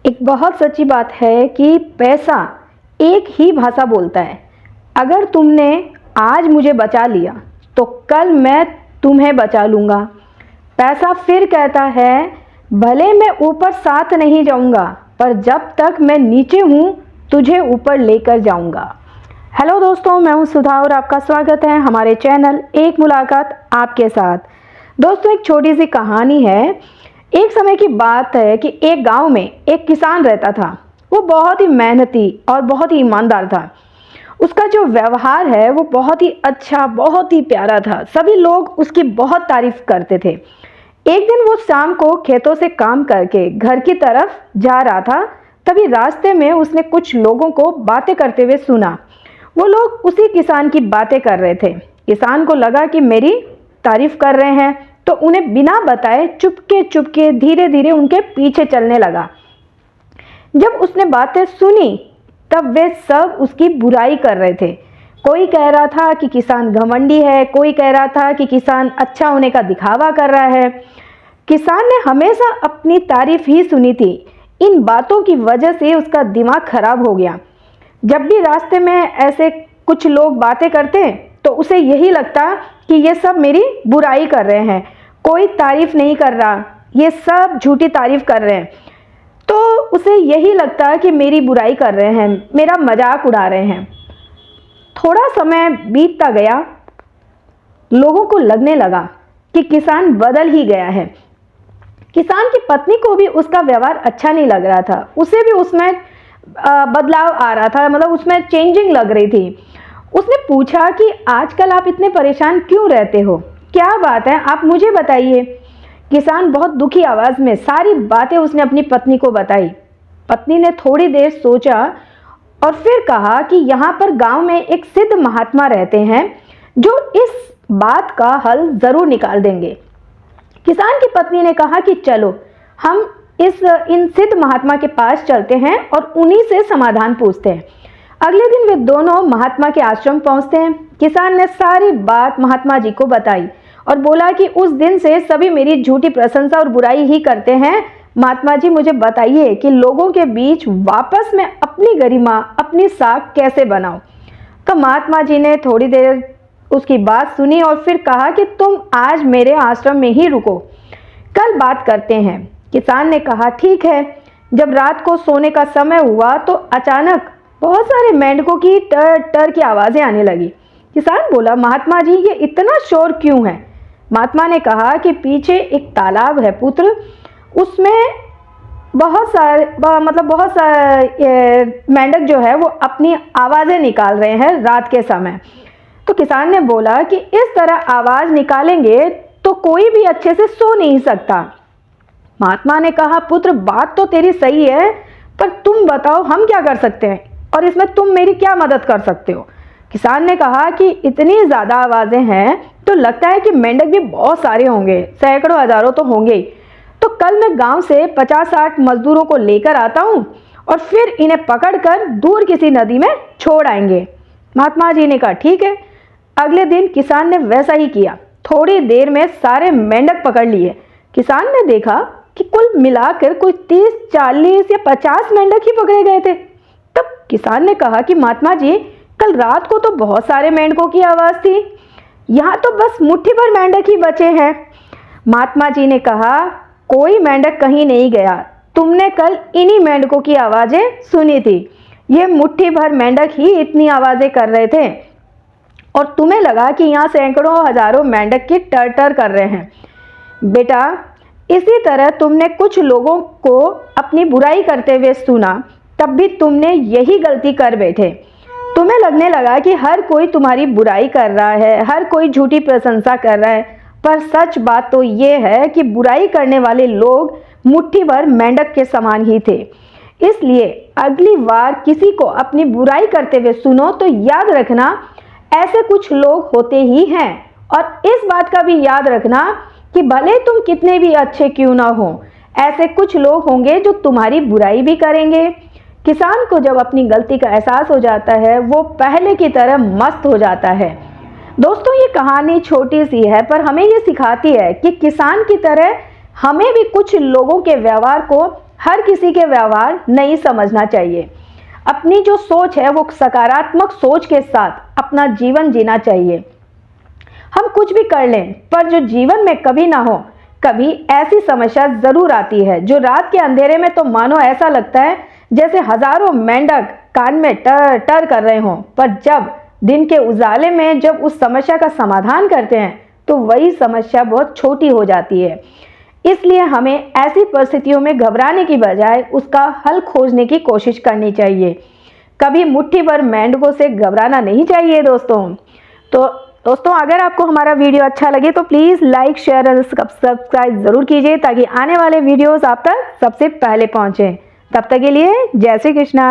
एक बहुत सच्ची बात है कि पैसा एक ही भाषा बोलता है। अगर तुमने आज मुझे बचा लिया तो कल मैं तुम्हें बचा लूँगा। पैसा फिर कहता है, भले मैं ऊपर साथ नहीं जाऊँगा, पर जब तक मैं नीचे हूँ तुझे ऊपर लेकर जाऊँगा। हेलो दोस्तों, मैं हूँ सुधा और आपका स्वागत है हमारे चैनल एक मुलाकात आपके साथ। दोस्तों, एक छोटी सी कहानी है। एक समय की बात है कि एक गांव में एक किसान रहता था। वो बहुत ही मेहनती और बहुत ही ईमानदार था। उसका जो व्यवहार है वो बहुत ही अच्छा, बहुत ही प्यारा था। सभी लोग उसकी बहुत तारीफ करते थे। एक दिन वो शाम को खेतों से काम करके घर की तरफ जा रहा था। तभी रास्ते में उसने कुछ लोगों को बातें करते हुए सुना। वो लोग उसी किसान की बातें कर रहे थे। किसान को लगा कि मेरी तारीफ कर रहे हैं, तो उन्हें बिना बताए चुपके चुपके धीरे धीरे उनके पीछे चलने लगा। जब उसने बातें सुनी तब वे सब उसकी बुराई कर रहे थे। कोई कह रहा था कि किसान घमंडी है, कोई कह रहा था कि किसान अच्छा होने का दिखावा कर रहा है। किसान ने हमेशा अपनी तारीफ ही सुनी थी। इन बातों की वजह से उसका दिमाग खराब हो गया। जब भी रास्ते में ऐसे कुछ लोग बातें करते तो उसे यही लगता कि ये सब मेरी बुराई कर रहे हैं, कोई तारीफ नहीं कर रहा, ये सब झूठी तारीफ कर रहे हैं। तो उसे यही लगता कि मेरी बुराई कर रहे हैं, मेरा मजाक उड़ा रहे हैं। थोड़ा समय बीतता गया। लोगों को लगने लगा कि किसान बदल ही गया है। किसान की पत्नी को भी उसका व्यवहार अच्छा नहीं लग रहा था। उसे भी उसमें बदलाव आ रहा था, मतलब उसमें चेंजिंग लग रही थी। उसने पूछा कि आजकल आप इतने परेशान क्यों रहते हो, क्या बात है, आप मुझे बताइए। किसान बहुत दुखी आवाज में सारी बातें उसने अपनी पत्नी को बताई। पत्नी ने थोड़ी देर सोचा और फिर कहा कि यहाँ पर गांव में एक सिद्ध महात्मा रहते हैं जो इस बात का हल जरूर निकाल देंगे। किसान की पत्नी ने कहा कि चलो हम इन सिद्ध महात्मा के पास चलते हैं और उन्हीं से समाधान पूछते हैं। अगले दिन वे दोनों महात्मा के आश्रम पहुंचते हैं। किसान ने सारी बात महात्मा जी को बताई और बोला कि उस दिन से सभी मेरी झूठी प्रशंसा और बुराई ही करते हैं। महात्मा जी, मुझे बताइए कि लोगों के बीच वापस मैं अपनी गरिमा, अपनी साख कैसे बनाऊं। तो महात्मा जी ने थोड़ी देर उसकी बात सुनी और फिर कहा कि तुम आज मेरे आश्रम में ही रुको, कल बात करते हैं। किसान ने कहा ठीक है। जब रात को सोने का समय हुआ तो अचानक बहुत सारे मेंढकों की टर टर की आवाजें आने लगी। किसान बोला, महात्मा जी ये इतना शोर क्यों है। महात्मा ने कहा कि पीछे एक तालाब है पुत्र, उसमें बहुत सारे मेंढक जो है वो अपनी आवाजें निकाल रहे हैं रात के समय। तो किसान ने बोला कि इस तरह आवाज निकालेंगे तो कोई भी अच्छे से सो नहीं सकता। महात्मा ने कहा, पुत्र बात तो तेरी सही है, पर तुम बताओ हम क्या कर सकते हैं और इसमें तुम मेरी क्या मदद कर सकते हो। किसान ने कहा कि इतनी ज्यादा आवाजें हैं तो लगता है कि मेंढक भी बहुत सारे होंगे, सैकड़ों हजारों तो होंगे ही। तो कल मैं गांव से 50-60 मजदूरों को लेकर आता हूं और फिर इन्हें पकड़कर दूर किसी नदी में छोड़ आएंगे। महात्मा जी ने कहा ठीक है। अगले दिन किसान ने वैसा ही किया। थोड़ी देर में सारे मेंढक पकड़ लिए। किसान ने देखा कि कुल मिलाकर कोई 30, 40 या 50 मेंढक ही पकड़े गए थे। तब किसान ने कहा कि महात्मा जी, कल रात को तो बहुत सारे मेंढकों की आवाज थी, यहाँ तो बस मुट्ठी भर मेंढक ही बचे हैं। महात्मा जी ने कहा, कोई मेंढक कहीं नहीं गया, तुमने कल इन्हीं मेंढकों की आवाजें सुनी थी। ये मुट्ठी भर मेंढक ही इतनी आवाजें कर रहे थे और तुम्हें लगा कि यहाँ सैकड़ों हजारों मेंढक की टर टर कर रहे हैं। बेटा, इसी तरह तुमने कुछ लोगों को अपनी बुराई करते हुए सुना, तब भी तुमने यही गलती कर बैठे। तुम्हें लगने लगा कि हर कोई तुम्हारी बुराई कर रहा है, हर कोई झूठी प्रशंसा कर रहा है, पर सच बात तो ये है कि बुराई करने वाले लोग मुट्ठी भर मेंढक के समान ही थे। इसलिए अगली बार किसी को अपनी बुराई करते हुए सुनो तो याद रखना ऐसे कुछ लोग होते ही हैं। और इस बात का भी याद रखना कि भले तुम कितने भी अच्छे क्यों ना हो, ऐसे कुछ लोग होंगे जो तुम्हारी बुराई भी करेंगे। किसान को जब अपनी गलती का एहसास हो जाता है वो पहले की तरह मस्त हो जाता है। दोस्तों, ये कहानी छोटी सी है पर हमें ये सिखाती है कि किसान की तरह हमें भी कुछ लोगों के व्यवहार को हर किसी के व्यवहार नहीं समझना चाहिए। अपनी जो सोच है वो सकारात्मक सोच के साथ अपना जीवन जीना चाहिए। हम कुछ भी कर लें, पर जो जीवन में कभी ना हो, कभी ऐसी समस्या जरूर आती है जो रात के अंधेरे में तो मानो ऐसा लगता है जैसे हजारों मेंढक कान में टर टर कर रहे हों, पर जब दिन के उजाले में जब उस समस्या का समाधान करते हैं तो वही समस्या बहुत छोटी हो जाती है। इसलिए हमें ऐसी परिस्थितियों में घबराने की बजाय उसका हल खोजने की कोशिश करनी चाहिए। कभी मुट्ठी भर मेंढकों से घबराना नहीं चाहिए दोस्तों। तो दोस्तों, अगर आपको हमारा वीडियो अच्छा लगे तो प्लीज़ लाइक, शेयर और सब्सक्राइब ज़रूर कीजिए ताकि आने वाले वीडियोस आप तक सबसे पहले पहुंचे। तब तक के लिए जय श्री कृष्णा।